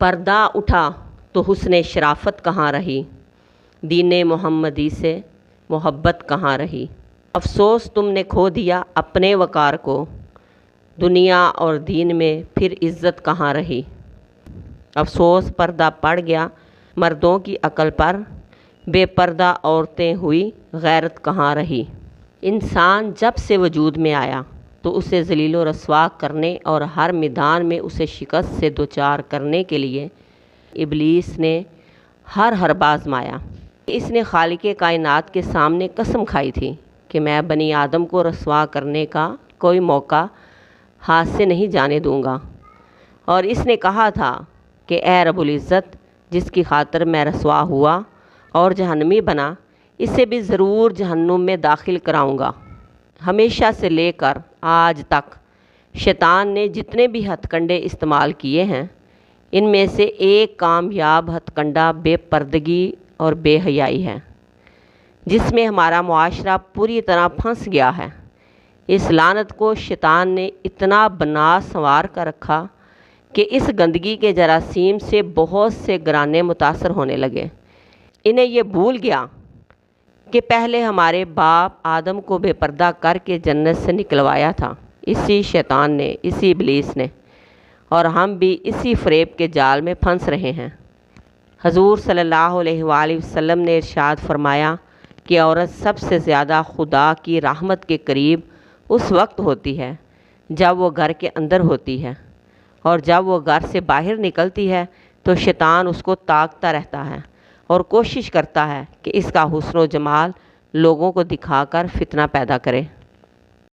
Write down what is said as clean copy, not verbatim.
پردہ اٹھا تو حسن شرافت کہاں رہی، دین محمدی سے محبت کہاں رہی۔ افسوس تم نے کھو دیا اپنے وقار کو، دنیا اور دین میں پھر عزت کہاں رہی۔ افسوس پردہ پڑ گیا مردوں کی عقل پر، بے پردہ عورتیں ہوئی غیرت کہاں رہی۔ انسان جب سے وجود میں آیا تو اسے ذلیل و رسوا کرنے اور ہر میدان میں اسے شکست سے دوچار کرنے کے لیے ابلیس نے ہر حربہ آزمایا۔ اس نے خالق کائنات کے سامنے قسم کھائی تھی کہ میں بنی آدم کو رسوا کرنے کا کوئی موقع ہاتھ سے نہیں جانے دوں گا، اور اس نے کہا تھا کہ اے رب العزت، جس کی خاطر میں رسوا ہوا اور جہنمی بنا، اسے بھی ضرور جہنم میں داخل کراؤں گا۔ ہمیشہ سے لے کر آج تک شیطان نے جتنے بھی ہتھ کنڈے استعمال کیے ہیں، ان میں سے ایک کامیاب ہتھ کنڈا بے پردگی اور بے حیائی ہے، جس میں ہمارا معاشرہ پوری طرح پھنس گیا ہے۔ اس لعنت کو شیطان نے اتنا بنا سنوار کر رکھا کہ اس گندگی کے جراثیم سے بہت سے گھرانے متاثر ہونے لگے۔ انہیں یہ بھول گیا کہ پہلے ہمارے باپ آدم کو بے پردہ کر کے جنت سے نکلوایا تھا اسی شیطان نے، اسی ابلیس نے، اور ہم بھی اسی فریب کے جال میں پھنس رہے ہیں۔ حضور صلی اللہ علیہ وآلہ وسلم نے ارشاد فرمایا کہ عورت سب سے زیادہ خدا کی رحمت کے قریب اس وقت ہوتی ہے جب وہ گھر کے اندر ہوتی ہے، اور جب وہ گھر سے باہر نکلتی ہے تو شیطان اس کو تاکتا رہتا ہے اور کوشش کرتا ہے کہ اس کا حسن و جمال لوگوں کو دکھا کر فتنہ پیدا کرے۔